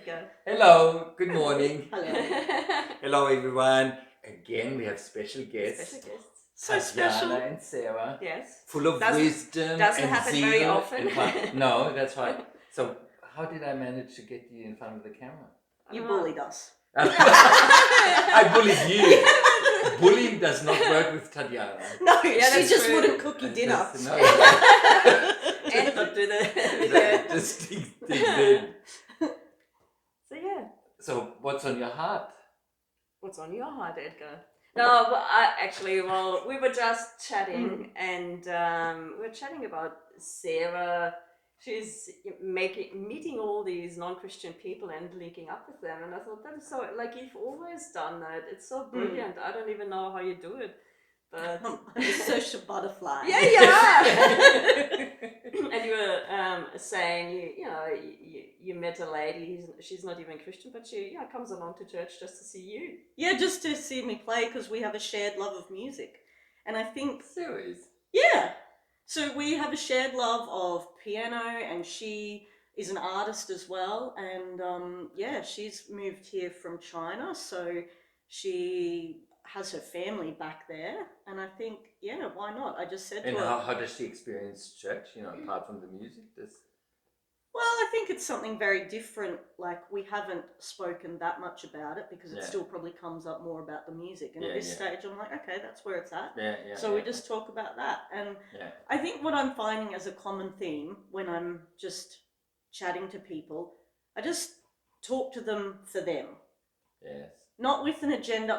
Edgar. Hello, good morning. Hello. Hello, everyone. Again, we have special guests. Special guests. So Tatjana special. and Sarah. Yes. Full of wisdom doesn't and happen zeal. very often. No, that's right. So, how did I manage to get you in front of the camera? You bullied us. I bullied you. Bullying does not work with Tatjana. No, Yeah, she that's just true. wouldn't cook you dinner. No, And not do the just dig in. So yeah. So, what's on your heart? What's on your heart, Edgar? No, well, we were just chatting, and we were chatting about Sarah. She's meeting all these non-Christian people and linking up with them, and I thought that is so, like, you've always done that. It's so brilliant. I don't even know how you do it, but I'm a social butterfly. yeah, you are. And you were saying you met a lady. She's not even Christian, but she comes along to church just to see you. Yeah, just to see me play because we have a shared love of music. And I think, Serious? yeah. So we have a shared love of piano, and she is an artist as well. And she's moved here from China, so she has her family back there. And I think, why not? I just said And to her, how does she experience church, apart from the music? well, I think it's something very different. Like, we haven't spoken that much about it because it still probably comes up more about the music. And at this stage, I'm like, okay, that's where it's at. So we just talk about that. And I think what I'm finding as a common theme when I'm just chatting to people, I just talk to them for them. Yes. Not with an agenda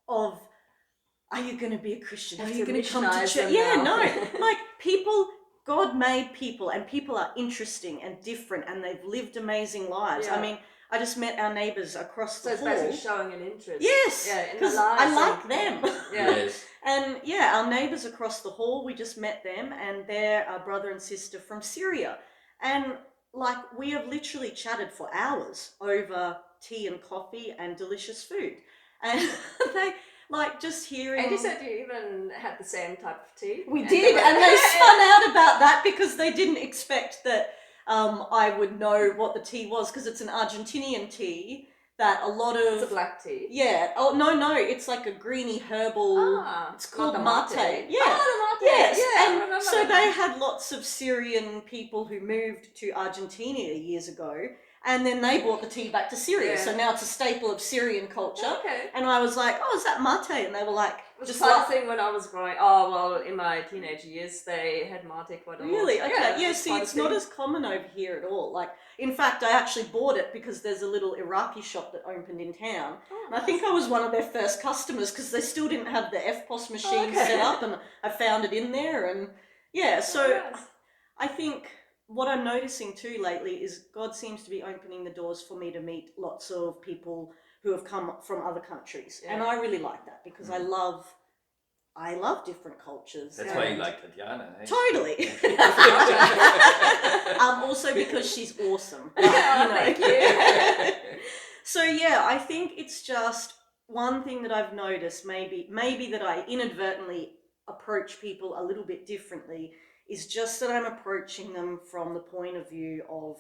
of, are you going to be a Christian? Are you going to come to missionize church? them Yeah, now. no. Like, people... God made people, and people are interesting and different, and they've lived amazing lives. Yeah. I mean, I just met our neighbours across So the it's hall. basically showing an interest. Yes, Yeah, in because their lives. I like them. Yes. And our neighbours across the hall, we just met them, and they're a brother and sister from Syria. And like, we have literally chatted for hours over tea and coffee and delicious food. And they... like, just hearing... And you said you even had the same type of tea. We did, and they spun out about that because they didn't expect that I would know what the tea was, because it's an Argentinian tea that a lot of... It's a black tea. Yeah. Oh, no, it's like a greeny herbal... it's called not the mate. Yeah. Oh, the mate. Yes, Yeah, I and remember so that. they had lots of Syrian people who moved to Argentina years ago, and then they brought the tea back to Syria. Yeah. So now it's a staple of Syrian culture. Okay. And I was like, oh, is that mate? And they were like... It was just the same like, thing when I was growing. Oh, well, in my teenage years, they had mate quite a lot. really? Okay. Yeah, was see, quite a it's not thing. as common over here at all. Like, in fact, I actually bought it because there's a little Iraqi shop that opened in town. Oh, And I think I was one of their first customers because they still didn't have the FPOS machine okay. set up, and I found it in there. And yeah, so nice. I think what I'm noticing too lately is God seems to be opening the doors for me to meet lots of people who have come from other countries. Yeah. And I really like that because I love different cultures. That's and- why you like Tatjana, eh? Totally. Also because she's awesome. Thank you. So yeah, I think it's just one thing that I've noticed, maybe that I inadvertently approach people a little bit differently, is just that I'm approaching them from the point of view of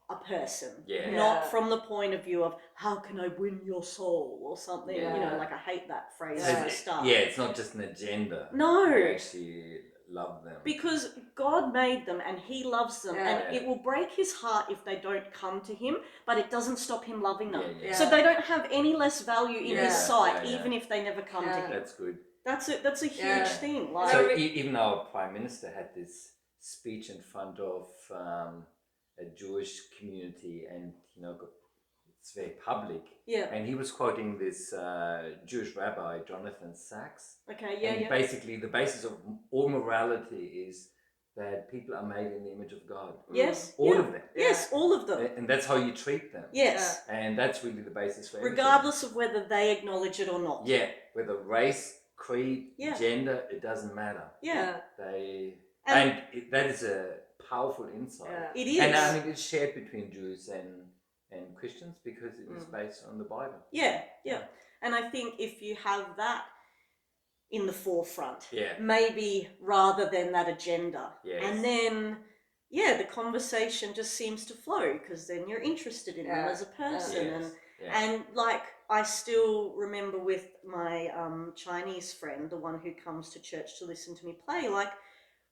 a person, not from the point of view of how can I win your soul or something. Yeah. Like, I hate that phrase Yeah. at the start. Yeah, it's not just an agenda. No. You actually love them. Because God made them and He loves them, Yeah. and it will break His heart if they don't come to Him, but it doesn't stop Him loving them. Yeah. So they don't have any less value in His Yeah. sight, Yeah. even if they never come to Yeah. Him. That's good. That's a huge Yeah. thing. Like, So even our Prime Minister had this speech in front of a Jewish community, and it's very public. yeah. And he was quoting this Jewish rabbi, Jonathan Sachs. Okay. And Yeah. basically, the basis of all morality is that people are made in the image of God. Yes. All yeah. of them. Yes, all of them. And that's how you treat them. Yes. And that's really the basis for everything. Regardless of whether they acknowledge it or not. Yeah, whether race, creed, Yeah. gender, it doesn't matter. Yeah. That is a powerful insight. Yeah. It is. And I mean, it's shared between Jews and Christians because it is based on the Bible. Yeah. And I think if you have that in the forefront, Yeah. maybe rather than that agenda, Yes. and then the conversation just seems to flow because then you're interested in them as a person. And like, I still remember with my Chinese friend, the one who comes to church to listen to me play, like,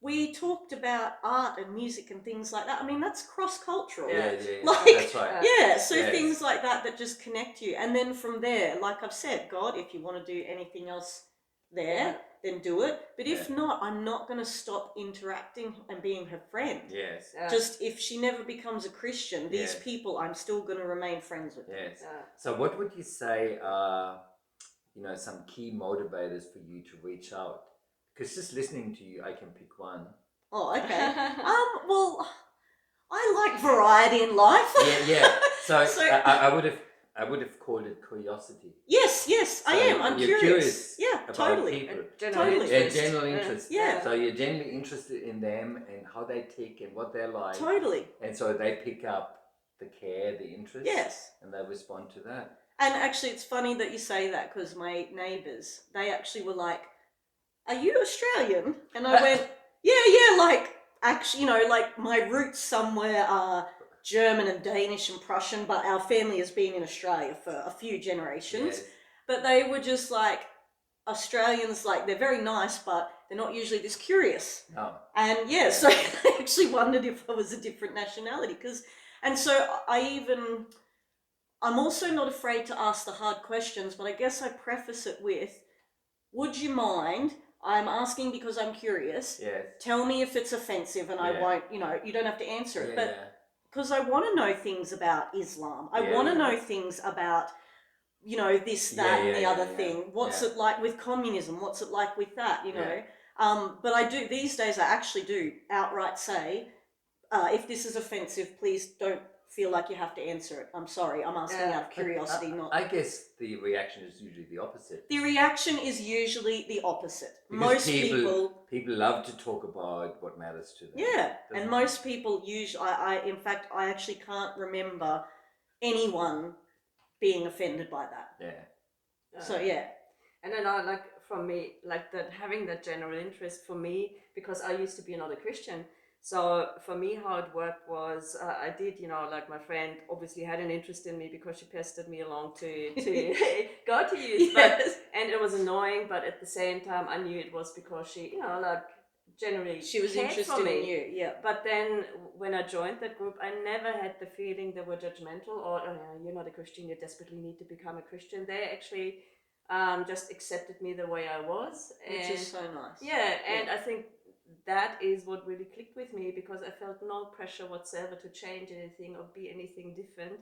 we talked about art and music and things like that. I mean, that's cross-cultural. Like, that's right. So things like that just connect you. And then from there, like I've said, God, if you want to do anything else there, then do it. But if not, I'm not going to stop interacting and being her friend. Just if she never becomes a Christian, these people, I'm still going to remain friends with them. So what would you say are, some key motivators for you to reach out? Because just listening to you, I can pick one. Oh, okay. Well, I like variety in life. So I would have called it curiosity. Yes, so I am. I'm curious. About Totally. people. Totally. General interest. So you're genuinely interested in them and how they tick and what they're like. Totally. And so they pick up the care, the interest. Yes. And they respond to that. And actually, it's funny that you say that because my neighbours, they actually were like, "Are you Australian?" And I went, yeah, like, actually, like my roots somewhere are German and Danish and Prussian, but our family has been in Australia for a few generations. But they were just like, Australians, like, they're very nice, but they're not usually this curious. No. And so I actually wondered if I was a different nationality. And so I'm also not afraid to ask the hard questions, but I guess I preface it with, would you mind? I'm asking because I'm curious. Tell me if it's offensive and I won't, you don't have to answer it. But because I want to know things about Islam. I want to know things about, this, that, and the other thing. What's it like with communism? What's it like with that, But I do, these days I actually do outright say, if this is offensive, please don't feel like you have to answer it. I'm sorry, I'm asking out of curiosity, not... I guess the reaction is usually the opposite. The reaction is usually the opposite. Because most people love to talk about what matters to them. And most people usually... in fact, I actually can't remember anyone being offended by that. So, And then like, for me, like, that having that general interest for me, because I used to be another Christian. So for me, how it worked was, I did, like, my friend obviously had an interest in me because she pestered me along to go to youth. And it was annoying, but at the same time, I knew it was because she, like, generally she was interested in you. But then when I joined that group, I never had the feeling they were judgmental or, you're not a Christian, you desperately need to become a Christian. They actually just accepted me the way I was. Which is so nice. And I think that is what really clicked with me, because I felt no pressure whatsoever to change anything or be anything different.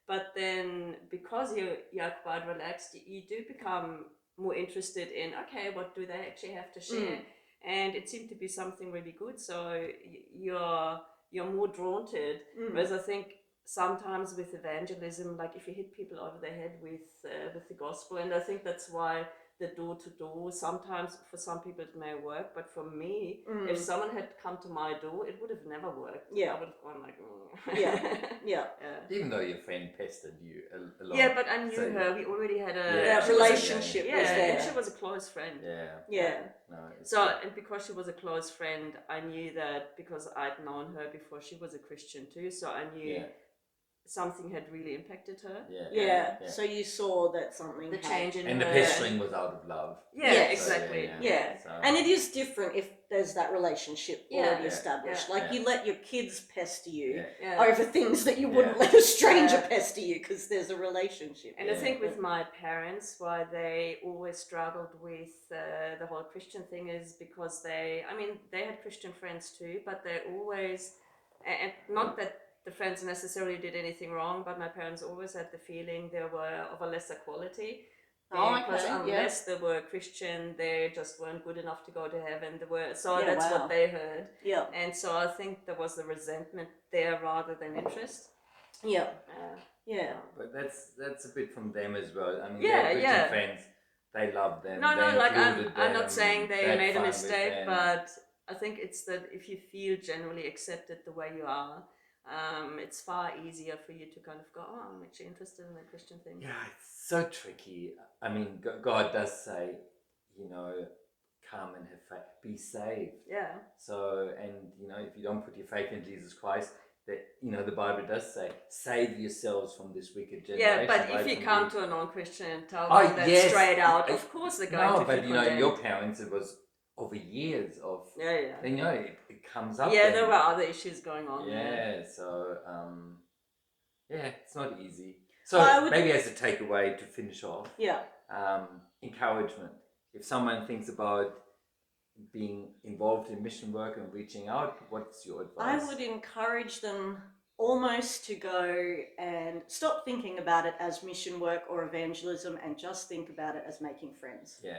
But then because you're quite relaxed, you do become more interested in, okay, what do they actually have to share? And it seemed to be something really good. So you're more drawn to it. Whereas I think sometimes with evangelism, like, if you hit people over the head with the gospel, and I think that's why the door-to-door, sometimes for some people it may work, but for me, if someone had come to my door, it would have never worked. I would have gone like, Even though your friend pestered you a lot. But I knew her. We already had that relationship was there. And she was a close friend. No, and because she was a close friend, I knew that because I'd known her before she was a Christian too, so I knew something had really impacted her. So you saw that something the change in and her. the pestering was out of love. Exactly. So. And it is different if there's that relationship already established. Like, you let your kids pester you over things that you wouldn't let a stranger pester you, because there's a relationship. And I think with my parents, why they always struggled with the whole Christian thing is because they had Christian friends too, but they always, and not that the friends necessarily did anything wrong, but my parents always had the feeling they were of a lesser quality. Because unless they were Christian, they just weren't good enough to go to heaven. That's what they heard. And so I think there was the resentment there rather than interest. But that's a bit from them as well. I mean, they're Christian friends. They love them. No, like, I'm not saying they made a mistake, but I think it's that if you feel generally accepted the way you are, it's far easier for you to kind of go, I'm actually interested in the Christian thing. Yeah, it's so tricky. I mean, God does say, come and have faith, be saved. Yeah. So, and if you don't put your faith in Jesus Christ, that the Bible does say, save yourselves from this wicked generation. Yeah, but if you come to a non-Christian and tell them that straight out, of course they're going to feel condemned. Your parents, it was over years of then it comes up. Yeah, there were other issues going on. So it's not easy. So maybe as a takeaway to finish off, encouragement. If someone thinks about being involved in mission work and reaching out, what's your advice? I would encourage them almost to go and stop thinking about it as mission work or evangelism and just think about it as making friends. Yeah.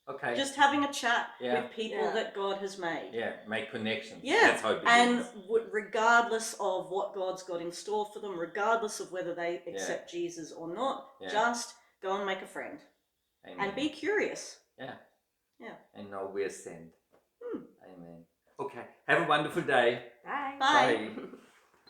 Okay. Just having a chat with people that God has made. Yeah, make connections. Yeah. That's how it begins. And regardless of what God's got in store for them, regardless of whether they accept Jesus or not, just go and make a friend. Amen. And be curious. Yeah. Yeah. And know we're sent. Amen. Okay. Have a wonderful day. Bye. Bye.